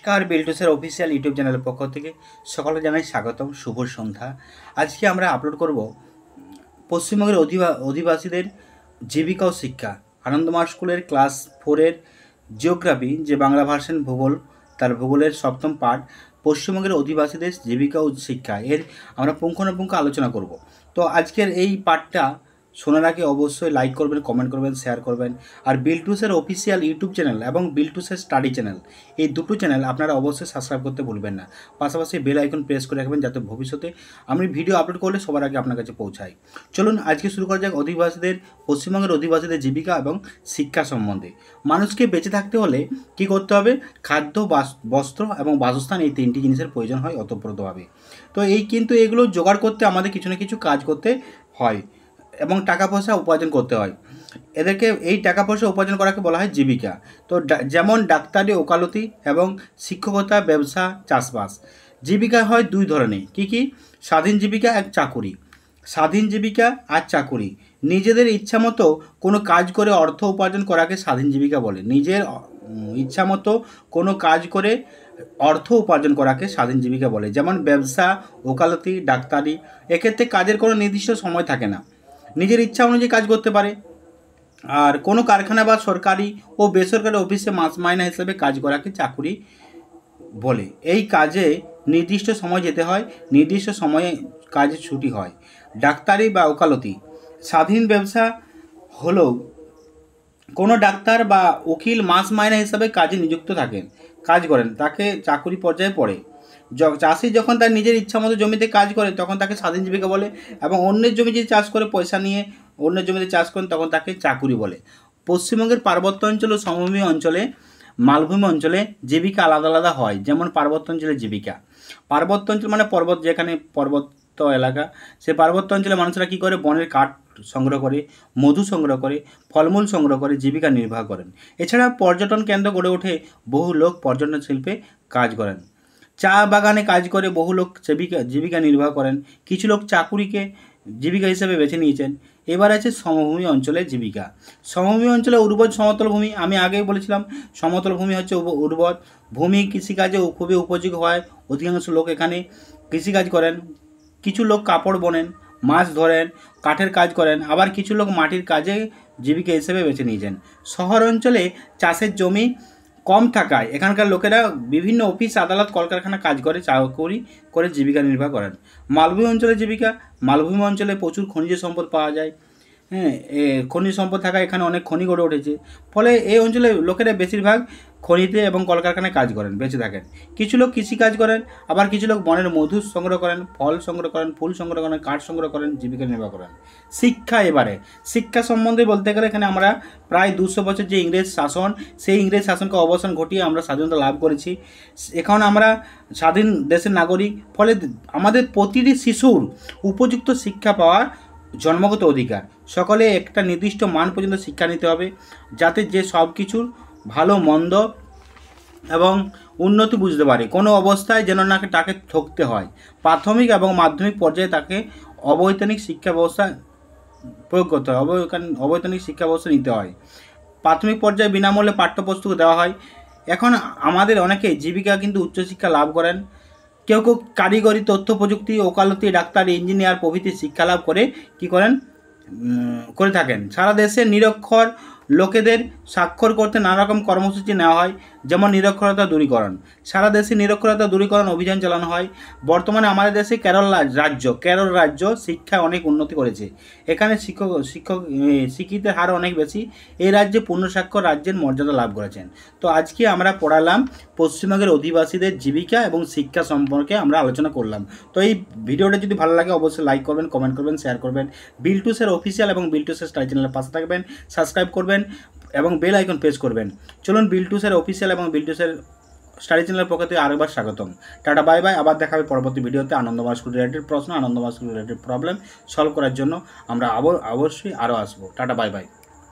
নমস্কার, বিল্টুসের official YouTube চ্যানেলের পক্ষ থেকে সকলে জানাই স্বাগতম। শুভ সন্ধ্যা। আজকে আমরা আপলোড করব পশ্চিমবঙ্গের অধিবাসীদের জীবিকা ও শিক্ষা, আনন্দমার স্কুলের ক্লাস 4-এর জিওগ্রাফি যে বাংলা ভার্সন ভূগোল, তার ভূগোলের 7ম পার্ট পশ্চিমবঙ্গের অধিবাসীদের জীবিকা ও শিক্ষা, এর আমরা পুঙ্খানুপুঙ্খ আলোচনা করব। তো আজকের এই পার্টটা শোনার আগে অবশ্যই লাইক করবেন, কমেন্ট করবেন, শেয়ার করবেন। আর বিল্টুসের অফিসিয়াল ইউটিউব চ্যানেল এবং বিল্টুসের স্টাডি চ্যানেল, এই দুটো চ্যানেল আপনারা অবশ্যই সাবস্ক্রাইব করতে ভুলবেন না। পাশাপাশি বেল আইকন প্রেস করে রাখবেন যাতে ভবিষ্যতে আমি ভিডিও আপলোড করলে সবার আগে আপনার কাছে পৌঁছায়। চলুন আজকে শুরু করা যাক পশ্চিমবঙ্গের অধিবাসীদের জীবিকা এবং শিক্ষা সম্বন্ধে। মানুষকে বেঁচে থাকতে হলে কী করতে হবে? খাদ্য, বস্ত্র এবং বাসস্থান, এই তিনটি জিনিসের প্রয়োজন হয় ওতপ্রোতভাবে। তো এগুলো জোগাড় করতে আমাদের কিছু না কিছু কাজ করতে হয় এবং টাকা পয়সা উপার্জন করতে হয়। এদেরকে এই টাকা পয়সা উপার্জন করাকে বলা হয় জীবিকা। তো যেমন ডাক্তারি, ওকালতি এবং শিক্ষকতা, ব্যবসা, চাষবাস। জীবিকা হয় দুই ধরনের। কি? স্বাধীন জীবিকা, এক চাকুরি। স্বাধীন জীবিকা আর চাকুরি, নিজেদের ইচ্ছা মতো কোনো কাজ করে অর্থ উপার্জন করাকে স্বাধীন জীবিকা বলে। নিজের ইচ্ছা মতো কোনো কাজ করে অর্থ উপার্জন করাকে স্বাধীন জীবিকা বলে। যেমন ব্যবসা, ওকালতি, ডাক্তারি, এক্ষেত্রে কাজের কোনো নির্দিষ্ট সময় থাকে না, নিজের ইচ্ছা অনুযায়ী কাজ করতে পারে। আর কোনো কারখানা বা সরকারি ও বেসরকারি অফিসে মাস মাইনা হিসেবে কাজ করাকে চাকুরি বলে। এই কাজে নির্দিষ্ট সময় যেতে হয়, নির্দিষ্ট সময়ে কাজে ছুটি হয়। ডাক্তারি বা ওকালতি স্বাধীন ব্যবসা হলো কোনো ডাক্তার বা উকিল মাস মাইনা হিসাবে কাজে নিযুক্ত কাজ করেন, তাকে চাকুরি পর্যায়ে পড়ে। চাষি যখন তার নিজের ইচ্ছা মতো জমিতে কাজ করে তখন তাকে স্বাধীন জীবিকা বলে, এবং অন্যের জমি যদি চাষ করে পয়সা নিয়ে অন্যের জমিতে চাষ করেন তখন তাকে চাকুরি বলে। পশ্চিমবঙ্গের পার্বত্য অঞ্চল ও সমভূমি অঞ্চলে, মালভূমি অঞ্চলে জীবিকা আলাদা আলাদা হয়। যেমন পার্বত্য অঞ্চলের জীবিকা, পার্বত্য অঞ্চল মানে পর্বত, যেখানে পর্বত্য এলাকা, সে পার্বত্য অঞ্চলে মানুষরা কী করে? বনের কাঠ সংগ্রহ করে, মধু সংগ্রহ করে, ফলমূল সংগ্রহ করে জীবিকা নির্বাহ করেন। এছাড়া পর্যটন কেন্দ্র গড়ে ওঠে, বহু লোক পর্যটন শিল্পে কাজ করেন। চা বাগানে কাজ করে বহু লোক জীবিকা নির্বাহ করেন। কিছু লোক চাকুরিকে জীবিকা হিসেবে বেছে নিয়েছেন। এবার আছে সমভূমি অঞ্চলের জীবিকা। সমভূমি অঞ্চলে উর্বর সমতল ভূমি, আমি আগেই বলেছিলাম সমতল ভূমি হচ্ছে উর্বর ভূমি, কৃষিকাজে খুবই উপযোগী হয়। অধিকাংশ লোক এখানে কৃষিকাজ করেন। কিছু লোক কাপড় বোনেন, মাছ ধরেন, কাঠের কাজ করেন, আবার কিছু লোক মাটির কাজে জীবিকা হিসেবে বেছে নিয়েছেন। শহর অঞ্চলে চাষের জমি কম থাকায় এখানকার লোকেরা বিভিন্ন অফিস, আদালত, কলকারখানা কাজ করে, চাকরি করে জীবিকা নির্বাহ করেন। মালভূমি অঞ্চলের জীবিকা, মালভূমি অঞ্চলে প্রচুর খনিজ সম্পদ পাওয়া যায়। খনিজ সম্পদ থাকায় এখানে অনেক খনি গড়ে উঠেছে। ফলে এই অঞ্চলে লোকেরা বেশিরভাগ খনিতে এবং কলকারখানায় কাজ করেন, বেঁচে থাকেন। কিছু লোক কৃষিকাজ করেন, আবার কিছু লোক বনের মধু সংগ্রহ করেন, ফল সংগ্রহ করেন, ফুল সংগ্রহ করেন, কাঠ সংগ্রহ করেন, জীবিকা নির্বাহ করেন। শিক্ষা, এবারে শিক্ষা সম্বন্ধে বলতে গেলে এখানে আমরা প্রায় 200 বছর যে ইংরেজ শাসন, সেই ইংরেজ শাসনকে অবসান ঘটিয়ে আমরা স্বাধীনতা লাভ করেছি। এখন আমরা স্বাধীন দেশের নাগরিক, ফলে আমাদের প্রতিটি শিশুর উপযুক্ত শিক্ষা পাওয়ার জন্মগত অধিকার। সকলে একটা নির্দিষ্ট মান পর্যন্ত শিক্ষা নিতে হবে, যাতে যে সব কিছুর ভালো মন্দ এবং উন্নতি বুঝতে পারে। কোনো অবস্থায় যেন না তাকে ঠকতে হয়। প্রাথমিক এবং মাধ্যমিক পর্যায়ে তাকে অবৈতনিক শিক্ষা ব্যবস্থা প্রয়োগ করতে হয়, অবৈতনিক শিক্ষা ব্যবস্থা নিতে হয়। প্রাথমিক পর্যায়ে বিনামূল্যে পাঠ্যপুস্তক দেওয়া হয়। এখন আমাদের অনেকে জীবিকা কিন্তু উচ্চশিক্ষা লাভ করেন। কেউ কেউ কারিগরি, তথ্য প্রযুক্তি, ওকালতি, ডাক্তারি, ইঞ্জিনিয়ার প্রভৃতি শিক্ষা লাভ করে করে থাকেন। সারা দেশে নিরক্ষর লোকেদের স্বাক্ষর করতে নানা রকম কর্মসূচি নেওয়া হয়, যেমন নিরক্ষরতা দূরীকরণ। সারা দেশে নিরক্ষরতা দূরীকরণ অভিযান চালানো হয়। বর্তমানে আমাদের দেশে কেরল রাজ্য শিক্ষায় অনেক উন্নতি করেছে। এখানে শিক্ষিতের হার অনেক বেশি। এই রাজ্যে পূর্ণ স্বাক্ষর রাজ্যের মর্যাদা লাভ করেছেন। তো আজকে আমরা পড়ালাম পশ্চিমবঙ্গের অধিবাসীদের জীবিকা এবং শিক্ষা সম্পর্কে আমরা আলোচনা করলাম। তো এই ভিডিওটা যদি ভালো লাগে অবশ্যই লাইক করবেন, কমেন্ট করবেন, শেয়ার করবেন। বিল্টুসের অফিসিয়াল এবং বিল্টুসের স্টাডি চ্যানেলের পাশে থাকবেন, সাবস্ক্রাইব করবেন এবং বেল আইকন প্রেস করবেন। চলুন বিল্টুসের অফিসিয়াল এবং বিল্টুসের স্টাডি চ্যানেলের পক্ষ থেকে আরেকবার স্বাগতম। Tata, bye bye. আবার দেখা হবে পরবর্তী ভিডিওতে। আনন্দমার স্কুল রিলেটেড প্রশ্ন, আনন্দমার স্কুল রিলেটেড প্রবলেম সলভ করার জন্য আমরা অবশ্যই আরও আসবো। Tata, bye bye.